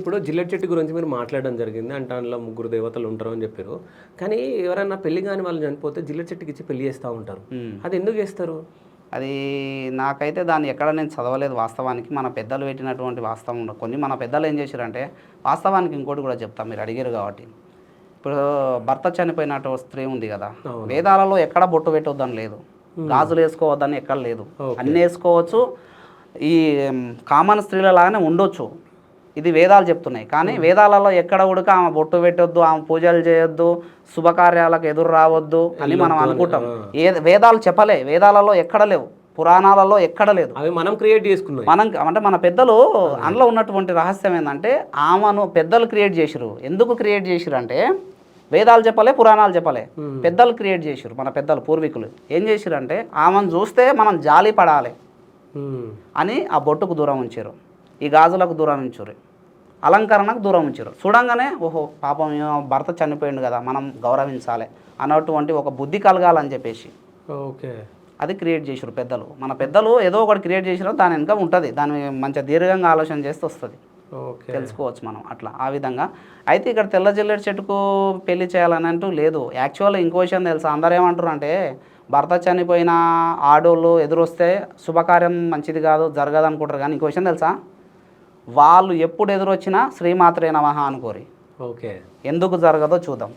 ఇప్పుడు జిల్లెట్ చెట్టు గురించి మీరు మాట్లాడడం జరిగింది. అంటే అందులో ముగ్గురు దేవతలు ఉంటారు అని చెప్పారు. కానీ ఎవరైనా పెళ్లి కాని వాళ్ళు చనిపోతే జిల్లెట్ చెట్టుకి ఇచ్చి పెళ్లి చేస్తూ ఉంటారు. అది ఎందుకు చేస్తారు? అది నాకైతే దాన్ని ఎక్కడ నేను చదవలేదు వాస్తవానికి. మన పెద్దలు పెట్టినటువంటి వాస్తవం కొన్ని మన పెద్దలు ఏం చేశారంటే, వాస్తవానికి ఇంకోటి కూడా చెప్తాం మీరు అడిగారు కాబట్టి. ఇప్పుడు భర్త చనిపోయినట్టు స్త్రీ ఉంది కదా, వేదాలలో ఎక్కడ బొట్టు పెట్టొద్దని లేదు, గాజులు వేసుకోవద్దని ఎక్కడ లేదు, అన్నీ వేసుకోవచ్చు. ఈ కామన్ స్త్రీల లాగానే ఉండొచ్చు, ఇది వేదాలు చెప్తున్నాయి. కానీ వేదాలలో ఎక్కడ ఉడక ఆమె బొట్టు పెట్టొద్దు, ఆమె పూజలు చేయొద్దు, శుభకార్యాలకు ఎదురు రావద్దు అని మనం అనుకుంటాం. వేదాలు చెప్పలే, వేదాలలో ఎక్కడ లేవు, పురాణాలలో ఎక్కడ లేదు. అవి మనం క్రియేట్ చేసుకున్నాం. మనం అంటే మన పెద్దలు అందులో ఉన్నటువంటి రహస్యం ఏంటంటే, ఆమెను పెద్దలు క్రియేట్ చేసిరు. ఎందుకు క్రియేట్ చేసిరు అంటే, వేదాలు చెప్పలే, పురాణాలు చెప్పలే, పెద్దలు క్రియేట్ చేసిరు. మన పెద్దలు పూర్వీకులు ఏం చేసిరు అంటే, ఆమెను చూస్తే మనం జాలి పడాలి అని ఆ బొట్టుకు దూరం ఉంచారు, ఈ గాజులకు దూరం ఉంచారు, అలంకరణకు దూరం ఉంచారు. చూడంగానే ఓహో పాపం భర్త చనిపోయిండు కదా, మనం గౌరవించాలి అన్నటువంటి ఒక బుద్ధి కలగాలని చెప్పేసి ఓకే అది క్రియేట్ చేసారు పెద్దలు. మన పెద్దలు ఏదో ఒకటి క్రియేట్ చేసినా దాని వెనుక ఉంటుంది, దాన్ని మంచిగా దీర్ఘంగా ఆలోచన చేస్తే వస్తుంది, తెలుసుకోవచ్చు మనం అట్లా ఆ విధంగా. అయితే ఇక్కడ తెల్ల జిల్లెడు చెట్టుకు పెళ్లి చేయాలని అంటూ లేదు. యాక్చువల్గా ఇంకో విషయం తెలుసా, అందరూ ఏమంటారు అంటే, భర్త చనిపోయిన ఆడోళ్ళు ఎదురొస్తే శుభకార్యం మంచిది కాదు, జరగదు అనుకుంటారు. కానీ ఇంకో విషయం తెలుసా, వాళ్ళు ఎప్పుడు ఎదురొచ్చినా శ్రీమాత్రే నమః అనుకోరి. ఓకే, ఎందుకు జరగదో చూద్దాం.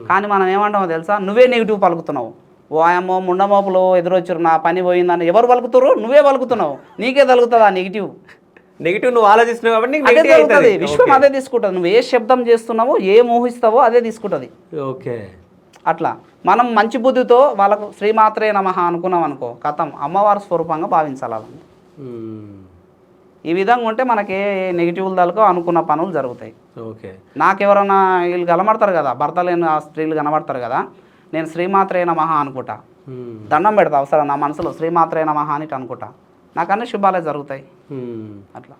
కానీ మనం ఏమంటామో తెలుసా, నువ్వే నెగిటివ్ పలుకుతున్నావు. ఓ ఆయమ్మో ముండమోపులు ఎదురొచ్చారు, నా పని పోయిందని ఎవరు పలుకుతారు? నువ్వే పలుకుతున్నావు, నీకే తలుగుతుంది ఆ నెగిటివ్. నువ్వు ఆలోచిస్తున్నావు కాబట్టి అదే జరుగుతుంది, విశ్వం అదే తీసుకుంటుంది. నువ్వు ఏ శబ్దం చేస్తున్నావో, ఏ ఊహిస్తావో అదే తీసుకుంటుంది. ఓకే, అట్లా మనం మంచి బుద్ధితో వాళ్ళకు శ్రీమాత్రే నమః అనుకున్నాం అనుకో, కథం అమ్మవారి స్వరూపంగా భావించాలి. ఈ విధంగా ఉంటే మనకి నెగిటివ్లు తలకో అనుకున్న పనులు జరుగుతాయి. ఓకే, నాకెవరన్నా వీళ్ళు కనబడతారు కదా, భర్త లేని ఆ స్త్రీలు కనబడతారు కదా, నేను శ్రీమాత్రే నమః అనుకుంటా, దండం పెడతా అవసరం నా మనసులో శ్రీమాత్రే నమః అని అనుకుంటా, నాకు అన్ని శుభాలే జరుగుతాయి అట్లా.